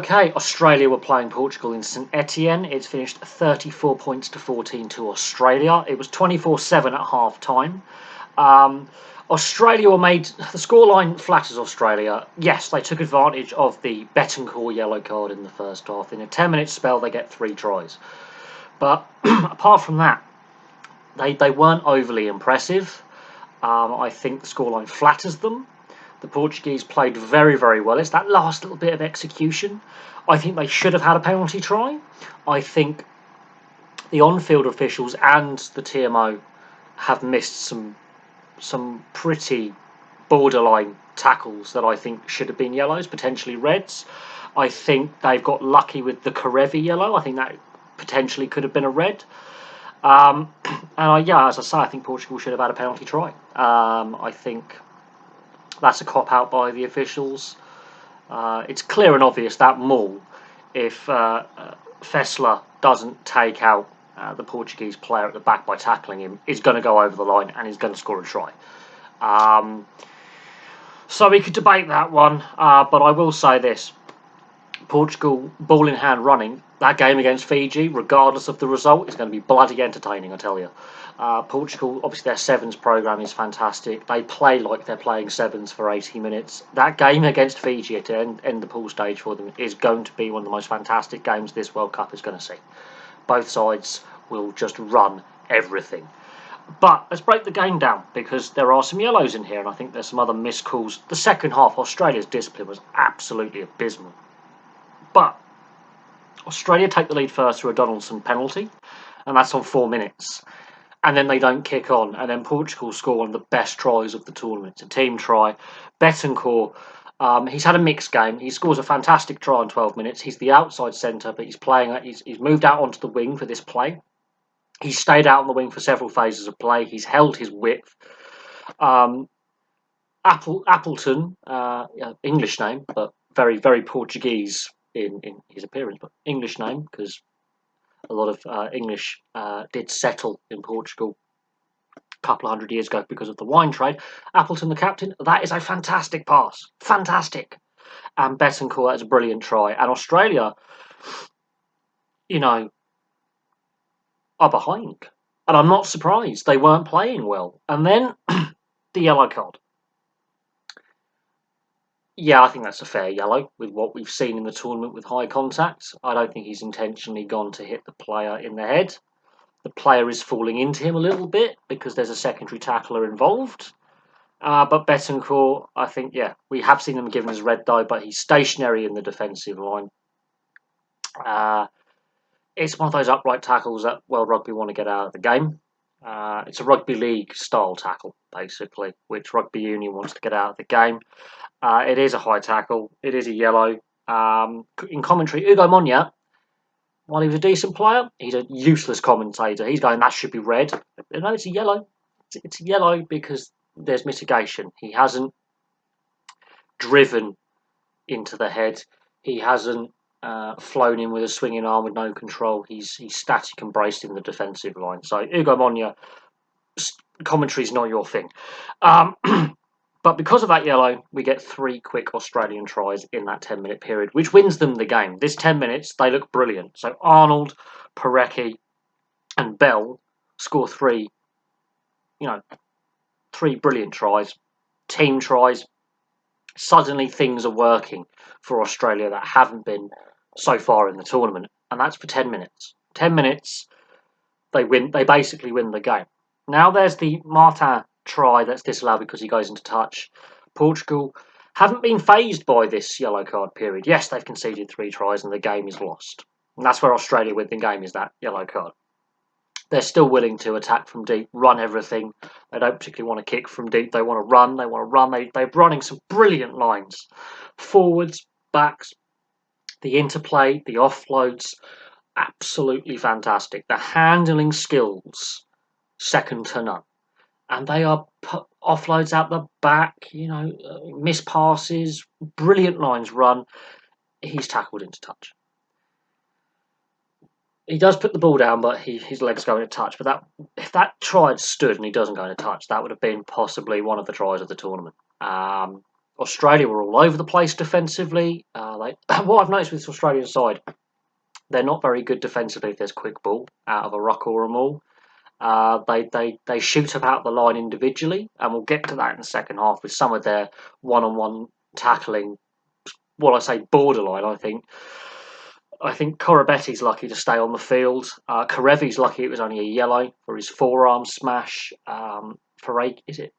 Okay, Australia were playing Portugal in St Etienne. It's finished 34 points to 14 to Australia. It was 24-7 at half time. Australia were made, the scoreline flatters Australia. Yes, they took advantage of the Betancourt yellow card in the first half. In a 10-minute spell, they get 3 tries. But apart from that, they weren't overly impressive. I think the scoreline flatters them. The Portuguese played very, very well. It's that last little bit of execution. I think they should have had a penalty try. I think the on-field officials and the TMO have missed some pretty borderline tackles that I think should have been yellows, potentially reds. I think they've got lucky with the Karevi yellow. I think that potentially could have been a red. And as I say, I think Portugal should have had a penalty try. I think that's a cop-out by the officials. It's clear and obvious that maul, if Fessler doesn't take out the Portuguese player at the back by tackling him, is going to go over the line and he's going to score a try. So we could debate that one, but I will say this. Portugal, ball in hand running, that game against Fiji, regardless of the result, is going to be bloody entertaining, I tell you. Portugal, obviously their sevens programme is fantastic. They play like they're playing sevens for 80 minutes. That game against Fiji to end the pool stage for them is going to be one of the most fantastic games this World Cup is going to see. Both sides will just run everything. But let's break the game down, because there are some yellows in here and I think there's some other missed calls. The second half, Australia's discipline was absolutely abysmal. But Australia take the lead first through a Donaldson penalty, and that's on 4 minutes. And then they don't kick on, and then Portugal score one of the best tries of the tournament. It's a team try. Betancourt, he's had a mixed game. He scores a fantastic try in 12 minutes. He's the outside centre, but he's moved out onto the wing for this play. He's stayed out on the wing for several phases of play. He's held his width. Appleton, English name, but very, very Portuguese in his appearance, but English name, because a lot of English did settle in Portugal a couple of hundred years ago because of the wine trade. Appleton, the captain, that is a fantastic pass. Fantastic. And Betancourt, that's a brilliant try. And Australia, are behind. And I'm not surprised. They weren't playing well. And then the yellow card. Yeah, I think that's a fair yellow with what we've seen in the tournament with high contact. I don't think he's intentionally gone to hit the player in the head. The player is falling into him a little bit because there's a secondary tackler involved. But Betancourt, I think, we have seen him given as red though, but he's stationary in the defensive line. It's one of those upright tackles that World Rugby want to get out of the game. It's a rugby league style tackle, basically, which Rugby Union wants to get out of the game. It is a high tackle. It is a yellow. In commentary, Hugo Monya, while he was a decent player, he's a useless commentator. He's going, that should be red. No, it's a yellow. It's a yellow because there's mitigation. He hasn't driven into the head. He hasn't flown in with a swinging arm with no control. He's static and braced in the defensive line. So Hugo Monya, commentary is not your thing. But because of that yellow, we get 3 quick Australian tries in that 10-minute period, which wins them the game. This 10 minutes, they look brilliant. So Arnold, Parecki, and Bell score 3 brilliant tries, team tries. Suddenly things are working for Australia that haven't been so far in the tournament, and that's for 10 minutes. 10 minutes, they basically win the game. Now there's the Martin try that's disallowed because he goes into touch. Portugal haven't been fazed by this yellow card period. Yes, they've conceded 3 tries and the game is lost. And that's where Australia win the game, is that yellow card. They're still willing to attack from deep, run everything. They don't particularly want to kick from deep. They want to run. They're running some brilliant lines. Forwards, backs, the interplay, the offloads, absolutely fantastic. The handling skills, second to none. And they are offloads out the back, missed passes, brilliant lines run. He's tackled into touch. He does put the ball down, but his legs go into touch. But if that try had stood and he doesn't go into touch, that would have been possibly one of the tries of the tournament. Australia were all over the place defensively. What I've noticed with this Australian side, they're not very good defensively if there's quick ball out of a ruck or a maul. They shoot about the line individually, and we'll get to that in the second half with some of their one-on-one tackling. Well, I say borderline. I think Corabetti's lucky to stay on the field. Karevi's lucky it was only a yellow for his forearm smash. Is it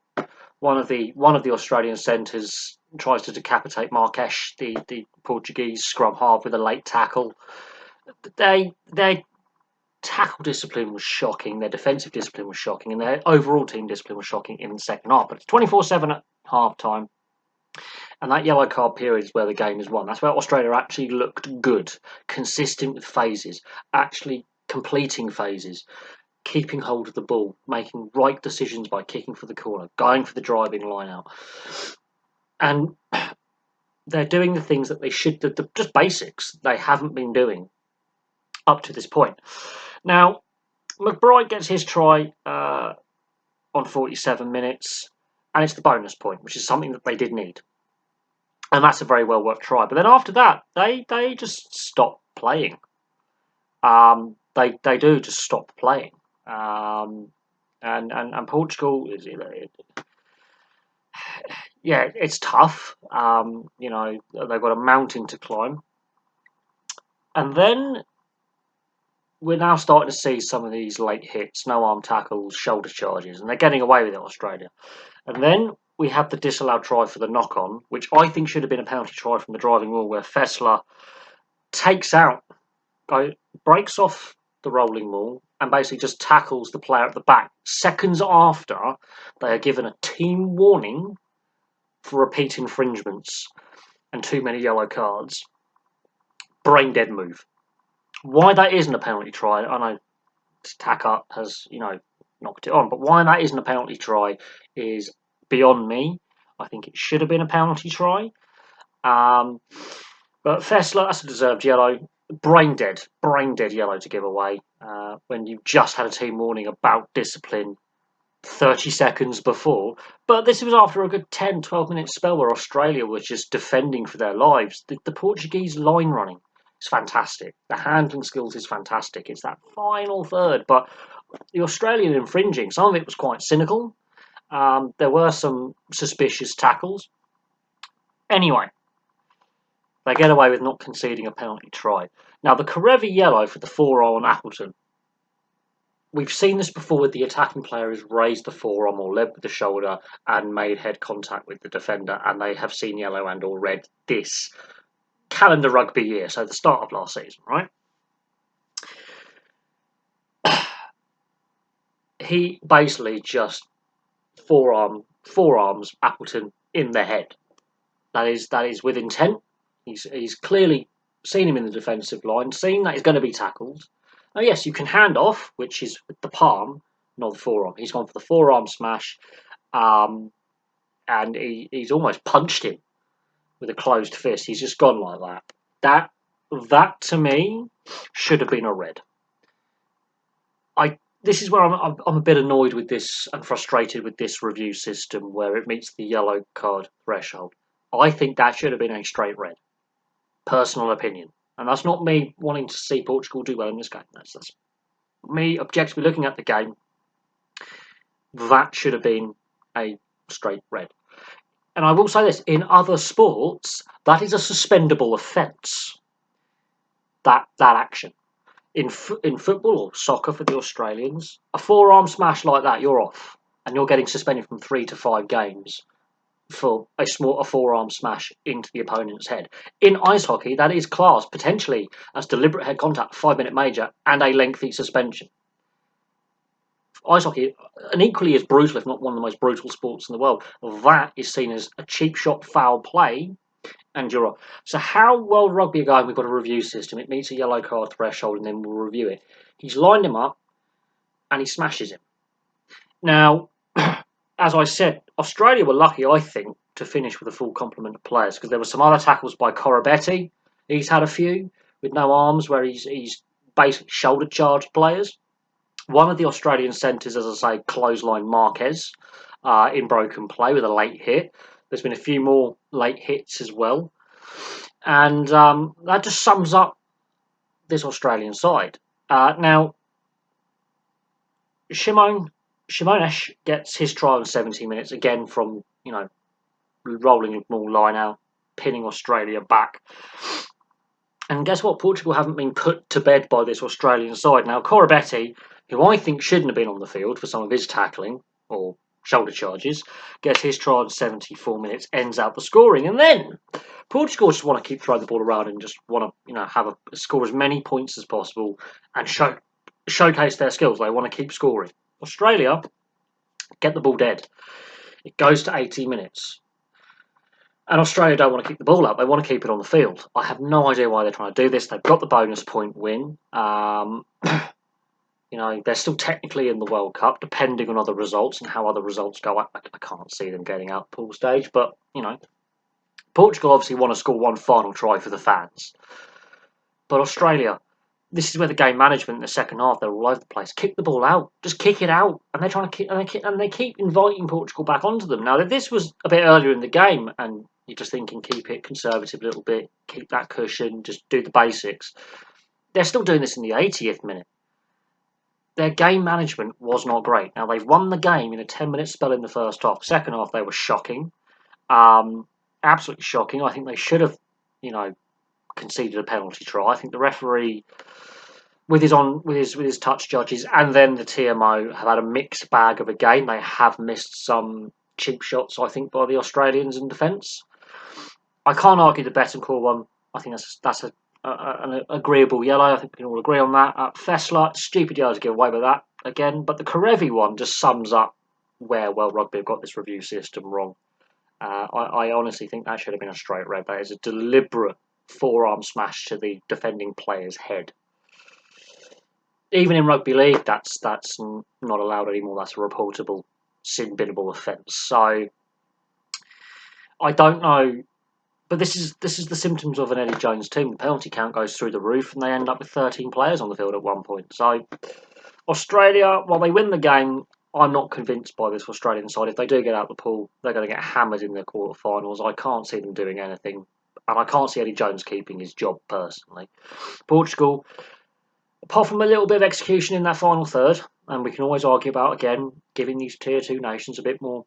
one of the Australian centres tries to decapitate Marques, the Portuguese scrum half, with a late tackle. Their tackle discipline was shocking, their defensive discipline was shocking, and their overall team discipline was shocking in the second half. But it's 24-7 at half time. And that yellow card period is where the game is won. That's where Australia actually looked good, consistent with phases, actually completing phases, keeping hold of the ball, making right decisions by kicking for the corner, going for the driving line out. And they're doing the things that they should, just basics they haven't been doing up to this point. Now, McBride gets his try on 47 minutes, and it's the bonus point, which is something that they did need. And that's a very well worked try. But then after that, they just stop playing. They do just stop playing. And Portugal is, yeah, it's tough. They've got a mountain to climb. And then we're now starting to see some of these late hits, no arm tackles, shoulder charges, and they're getting away with it, Australia. And then we have the disallowed try for the knock-on, which I think should have been a penalty try from the driving maul, where Fessler breaks off the rolling maul, and basically just tackles the player at the back. Seconds after, they are given a team warning for repeat infringements and too many yellow cards. Brain dead move. Why that isn't a penalty try, I know Tacker has, knocked it on, but why that isn't a penalty try is beyond me. I think it should have been a penalty try. But Fessler, that's a deserved yellow. Brain dead yellow to give away when you just had a team warning about discipline 30 seconds before. But this was after a good 10-12 minute spell where Australia was just defending for their lives. The Portuguese line running is fantastic. The handling skills is fantastic. It's that final third. But the Australian infringing, some of it was quite cynical. There were some suspicious tackles. Anyway, they get away with not conceding a penalty try. Now, the Karevi yellow for the forearm on Appleton. We've seen this before with the attacking player who's raised the forearm or led with the shoulder and made head contact with the defender, and they have seen yellow and or red this calendar rugby year, so the start of last season, right? He basically just forearms Appleton in the head. That is with intent. He's clearly seen him in the defensive line, seen that he's going to be tackled. Now, yes, you can hand off, which is with the palm, not the forearm. He's gone for the forearm smash, and he's almost punched him with a closed fist. He's just gone like that. That to me should have been a red. This is where I'm a bit annoyed with this and frustrated with this review system where it meets the yellow card threshold. I think that should have been a straight red. Personal opinion. And that's not me wanting to see Portugal do well in this game. That's me objectively looking at the game. That should have been a straight red. And I will say this, in other sports, that is a suspendable offence. That action. In football or soccer for the Australians, a forearm smash like that, you're off. And you're getting suspended from 3 to 5 games for a forearm smash into the opponent's head. In ice hockey, that is classed potentially as deliberate head contact, 5-minute major, and a lengthy suspension. Ice hockey, and equally as brutal, if not one of the most brutal sports in the world, that is seen as a cheap shot foul play, and you're off. So how World Rugby are going, we've got a review system. It meets a yellow card threshold, and then we'll review it. He's lined him up, and he smashes him. Now, as I said, Australia were lucky, I think, to finish with a full complement of players, because there were some other tackles by Corabetti. He's had a few with no arms where he's basically shoulder charged players. One of the Australian centres, as I say, clothesline Marques in broken play with a late hit. There's been a few more late hits as well. And that just sums up this Australian side. Now, Shimonesh gets his try in 70 minutes, again from, rolling a ball line out, pinning Australia back. And guess what? Portugal haven't been put to bed by this Australian side. Now, Corabetti, who I think shouldn't have been on the field for some of his tackling, or shoulder charges, gets his try in 74 minutes, ends out the scoring. And then Portugal just want to keep throwing the ball around and just want to, have score as many points as possible and showcase their skills. They want to keep scoring. Australia get the ball dead. It goes to 80 minutes. And Australia don't want to keep the ball up. They want to keep it on the field. I have no idea why they're trying to do this. They've got the bonus point win. They're still technically in the World Cup, depending on other results and how other results go. I can't see them getting out pool stage. But, Portugal obviously want to score one final try for the fans. But Australia, this is where the game management in the second half, they're all over the place. Kick the ball out. Just kick it out. And they're trying to and they keep inviting Portugal back onto them. Now, this was a bit earlier in the game, and you're just thinking, keep it conservative a little bit, keep that cushion, just do the basics. They're still doing this in the 80th minute. Their game management was not great. Now, they've won the game in a 10-minute spell in the first half. Second half, they were shocking. Absolutely shocking. I think they should have, conceded a penalty try. I think the referee, with his touch judges, and then the TMO, have had a mixed bag of a game. They have missed some cheap shots, I think, by the Australians in defence. I can't argue the Betancourt one. I think that's an agreeable yellow. I think we can all agree on that. Fessler, stupid yellow to give away with that again. But the Karevi one just sums up where World Rugby have got this review system wrong. I honestly think that should have been a straight red. That is a deliberate forearm smash to the defending player's head. Even in rugby league, that's not allowed anymore. That's a reportable, sin-binnable offence. So I don't know, but this is the symptoms of an Eddie Jones team. The penalty count goes through the roof, and they end up with 13 players on the field at one point. So Australia, while they win the game, I'm not convinced by this Australian side. If they do get out the pool, they're going to get hammered in the quarterfinals. I can't see them doing anything, and I can't see Eddie Jones keeping his job personally. Portugal, apart from a little bit of execution in that final third, and we can always argue about, again, giving these tier 2 nations a bit more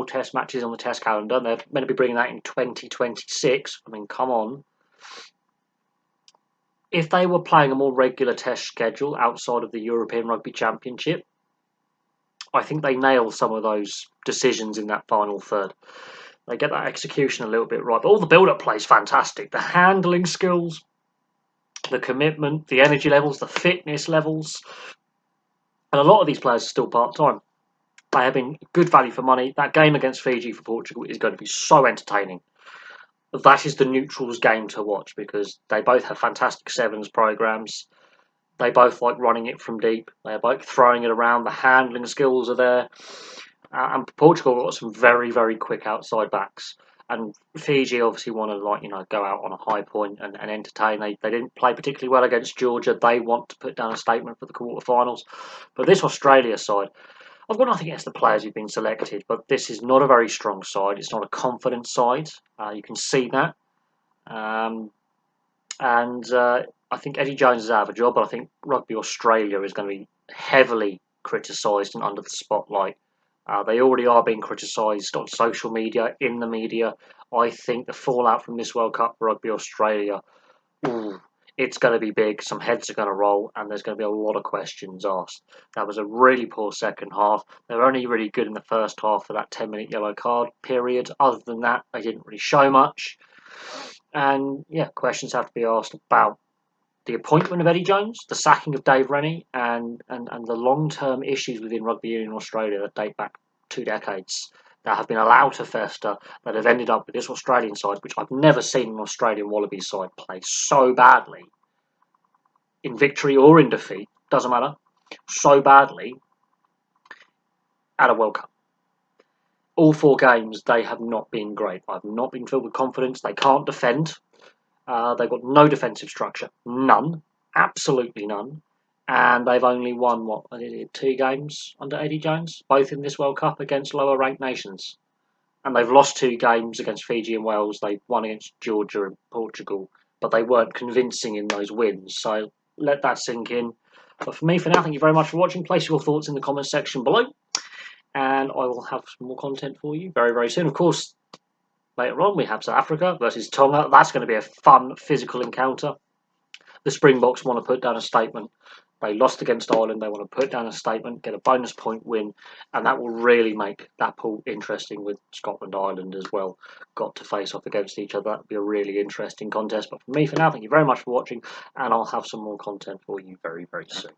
test matches on the test calendar. They're meant to be bringing that in 2026. I mean, come on. If they were playing a more regular test schedule outside of the European Rugby Championship, I think they nail some of those decisions in that final third. They get that execution a little bit right. But all the build-up play is fantastic. The handling skills, the commitment, the energy levels, the fitness levels. And a lot of these players are still part-time. They have been good value for money. That game against Fiji for Portugal is going to be so entertaining. That is the neutrals game to watch because they both have fantastic sevens programs. They both like running it from deep. They're both throwing it around. The handling skills are there. And Portugal got some very, very quick outside backs. And Fiji obviously want to go out on a high point and entertain. They didn't play particularly well against Georgia. They want to put down a statement for the quarterfinals. But this Australia side, I've got nothing against the players who've been selected, but this is not a very strong side. It's not a confident side. You can see that. I think Eddie Jones is out of a job, but I think Rugby Australia is going to be heavily criticised and under the spotlight. They already are being criticised on social media, in the media. I think the fallout from this World Cup for Rugby Australia, it's going to be big. Some heads are going to roll, and there's going to be a lot of questions asked. That was a really poor second half. They were only really good in the first half for that 10-minute yellow card period. Other than that, they didn't really show much. And yeah, questions have to be asked about the appointment of Eddie Jones, the sacking of Dave Rennie, and the long-term issues within rugby union in Australia that date back 2 decades that have been allowed to fester, that have ended up with this Australian side, which I've never seen an Australian Wallabies side play so badly, in victory or in defeat, doesn't matter, so badly at a World Cup. All 4 games, they have not been great. I've not been filled with confidence. They can't defend. They've got no defensive structure. None. Absolutely none. And they've only won, 2 games under Eddie Jones? Both in this World Cup against lower-ranked nations. and they've lost 2 games against Fiji and Wales. They won against Georgia and Portugal, but they weren't convincing in those wins. So let that sink in. But for me, for now, thank you very much for watching. Place your thoughts in the comments section below, and I will have some more content for you very, very soon. Of course, later on we have South Africa versus Tonga. That's going to be a fun physical encounter. The Springboks want to put down a statement. They lost against Ireland. They want to put down a statement, get a bonus point win, and that will really make that pool interesting with Scotland, Ireland as well. Got to face off against each other. That'd be a really interesting contest. But for me, for now, thank you very much for watching, and I'll have some more content for you very, very soon.